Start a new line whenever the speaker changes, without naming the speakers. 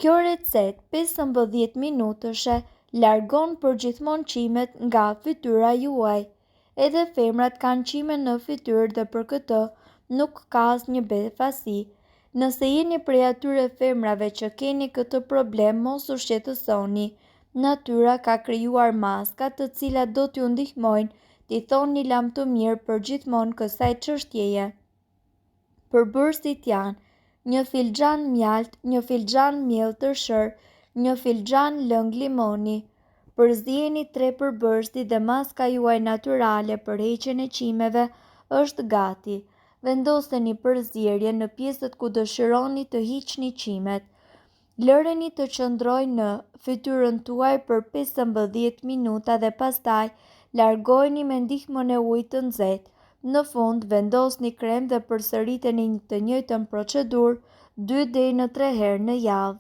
Kjo recet 15 minutëshe largon përgjithmonë qimet nga fytyra juaj. Edhe femrat kanë qime në fytyrë dhe për këtë nuk ka asnjë befasi. Nëse jeni prej atyre femrave që keni këtë problem, mos u shqetësoni. Natyra ka krijuar maska të cilat do t'ju ndihmojnë t'i thoni lam të mirë për gjithmonë kësaj çështjeje. Përbërësit janë: një filxhan mjalt, një filxhan miell tërshër, një filxhan lëng limoni. Përzijeni 3 përbërësi dhe maska juaj natyrale për heqjen e qimeve është gati. Vendoseni përzierjen në pjesët ku dëshironi të hiqni qimet. Lëreni të qëndrojë në fytyrën tuaj për 15 minuta dhe pastaj largojeni me ndihmën e ujit të nxehtë. Në fund vendosni krem dhe përsëriteni të njëjtën procedurë 2 deri në 3 herë në javë.